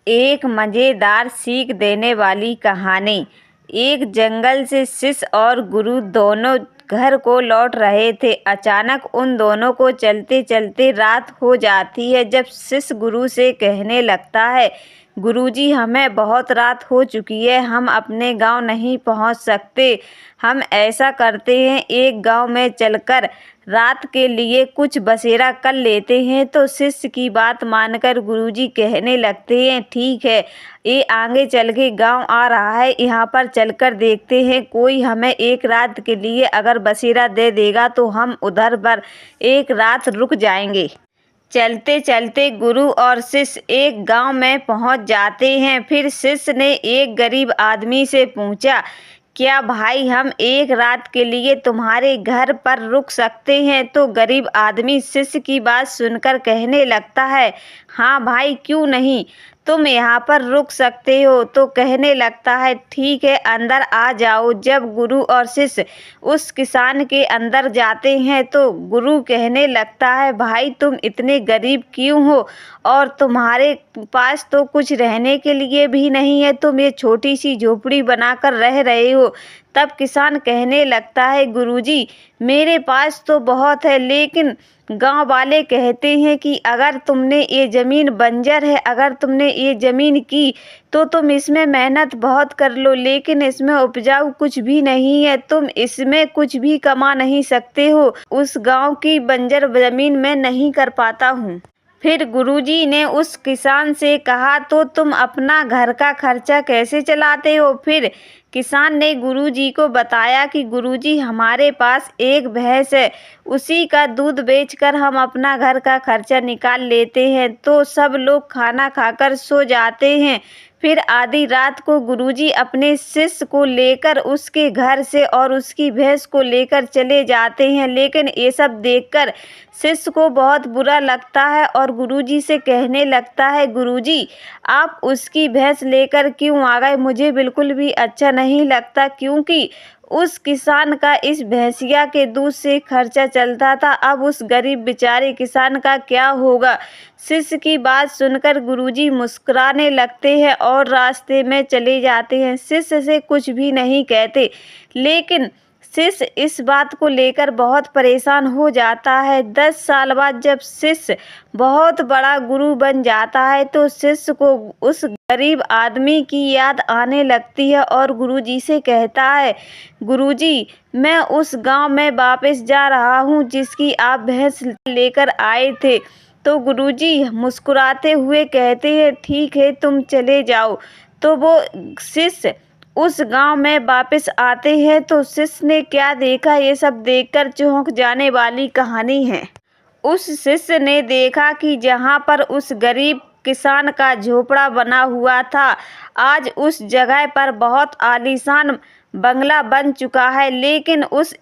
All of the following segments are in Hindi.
एक मज़ेदार सीख देने वाली कहानी। एक जंगल से शिष्य और गुरु दोनों घर को लौट रहे थे। अचानक उन दोनों को चलते चलते रात हो जाती है। जब शिष्य गुरु से कहने लगता है, गुरुजी, हमें बहुत रात हो चुकी है, हम अपने गांव नहीं पहुंच सकते। हम ऐसा करते हैं, एक गांव में चलकर रात के लिए कुछ बसेरा कर लेते हैं। तो शिष्य की बात मानकर गुरुजी कहने लगते हैं, ठीक है, ये आगे चल के गाँव आ रहा है, यहाँ पर चलकर देखते हैं। कोई हमें एक रात के लिए अगर बसेरा दे देगा तो हम उधर पर एक रात रुक जाएंगे। चलते चलते गुरु और शिष्य एक गांव में पहुंच जाते हैं। फिर शिष्य ने एक गरीब आदमी से पूछा, क्या भाई हम एक रात के लिए तुम्हारे घर पर रुक सकते हैं? तो गरीब आदमी शिष्य की बात सुनकर कहने लगता है, हाँ भाई, क्यों नहीं, तुम यहाँ पर रुक सकते हो। तो कहने लगता है, ठीक है, अंदर आ जाओ। जब गुरु और शिष्य उस किसान के अंदर जाते हैं तो गुरु कहने लगता है, भाई तुम इतने गरीब क्यों हो और तुम्हारे पास तो कुछ रहने के लिए भी नहीं है, तुम ये छोटी सी झोपड़ी बनाकर रह रहे हो। तब किसान कहने लगता है, गुरुजी, मेरे पास तो बहुत है, लेकिन गांव वाले कहते हैं कि अगर तुमने ये ज़मीन बंजर है, अगर तुमने ये ज़मीन की तो तुम इसमें मेहनत बहुत कर लो, लेकिन इसमें उपजाऊ कुछ भी नहीं है, तुम इसमें कुछ भी कमा नहीं सकते हो। उस गांव की बंजर ज़मीन में नहीं कर पाता हूँ। फिर गुरुजी ने उस किसान से कहा, तो तुम अपना घर का खर्चा कैसे चलाते हो? फिर किसान ने गुरुजी को बताया कि गुरुजी, हमारे पास एक भैंस है, उसी का दूध बेचकर हम अपना घर का खर्चा निकाल लेते हैं। तो सब लोग खाना खाकर सो जाते हैं। फिर आधी रात को गुरुजी अपने शिष्य को लेकर उसके घर से और उसकी भैंस को लेकर चले जाते हैं, लेकिन ये सब देखकर शिष्य को बहुत बुरा लगता है और गुरुजी से कहने लगता है, गुरुजी, आप उसकी भैंस लेकर क्यों आ गए? मुझे बिल्कुल भी अच्छा नहीं लगता, क्योंकि उस किसान का इस भैंसिया के दूध से खर्चा चलता था। अब उस गरीब बेचारे किसान का क्या होगा? शिष्य की बात सुनकर गुरुजी मुस्कुराने लगते हैं और रास्ते में चले जाते हैं। शिष्य से कुछ भी नहीं कहते, लेकिन शिष्य इस बात को लेकर बहुत परेशान हो जाता है। 10 साल बाद जब शिष्य बहुत बड़ा गुरु बन जाता है तो शिष्य को उस गरीब आदमी की याद आने लगती है और गुरुजी से कहता है, गुरुजी, मैं उस गांव में वापस जा रहा हूं जिसकी आप भैंस लेकर आए थे। तो गुरुजी मुस्कुराते हुए कहते हैं, ठीक है, तुम चले जाओ। तो वो शिष्य उस गांव में वापस आते हैं तो शिष्य ने क्या देखा, ये सब देखकर चौंक जाने वाली कहानी है। उस शिष्य ने देखा कि जहां पर उस गरीब किसान का झोपड़ा बना हुआ था, आज उस जगह पर बहुत आलीशान बंगला बन चुका है। लेकिन उस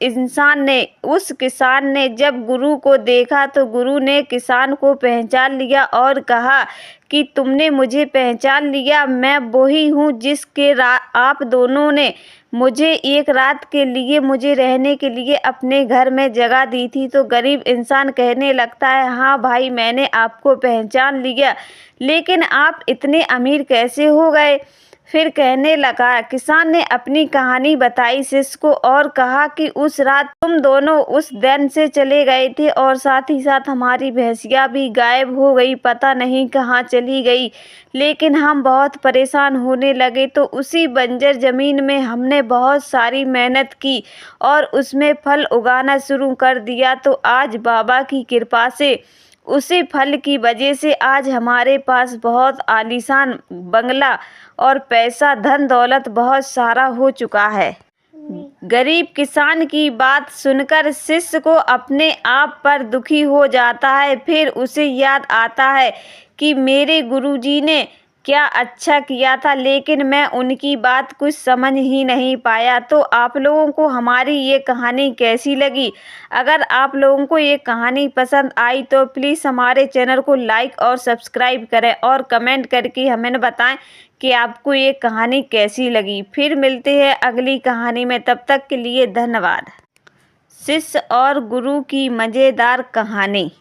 किसान ने जब गुरु को देखा तो गुरु ने किसान को पहचान लिया और कहा कि तुमने मुझे पहचान लिया, मैं वही हूँ जिसके आप दोनों ने मुझे एक रात के लिए मुझे रहने के लिए अपने घर में जगह दी थी। तो गरीब इंसान कहने लगता है, हाँ भाई, मैंने आपको पहचान लिया, लेकिन आप इतने अमीर कैसे हो गए? फिर कहने लगा, किसान ने अपनी कहानी बताई शिष्य को और कहा कि उस रात तुम दोनों उस दिन से चले गए थे और साथ ही साथ हमारी भैंसिया भी गायब हो गई, पता नहीं कहाँ चली गई। लेकिन हम बहुत परेशान होने लगे तो उसी बंजर ज़मीन में हमने बहुत सारी मेहनत की और उसमें फल उगाना शुरू कर दिया। तो आज बाबा की कृपा से, उसी फल की वजह से आज हमारे पास बहुत आलीशान बंगला और पैसा, धन दौलत बहुत सारा हो चुका है। गरीब किसान की बात सुनकर शिष्य को अपने आप पर दुखी हो जाता है। फिर उसे याद आता है कि मेरे गुरुजी ने क्या अच्छा किया था, लेकिन मैं उनकी बात कुछ समझ ही नहीं पाया। तो आप लोगों को हमारी ये कहानी कैसी लगी? अगर आप लोगों को ये कहानी पसंद आई तो प्लीज़ हमारे चैनल को लाइक और सब्सक्राइब करें और कमेंट करके हमें बताएं कि आपको ये कहानी कैसी लगी। फिर मिलते हैं अगली कहानी में, तब तक के लिए धन्यवाद। शिष्य और गुरु की मज़ेदार कहानी।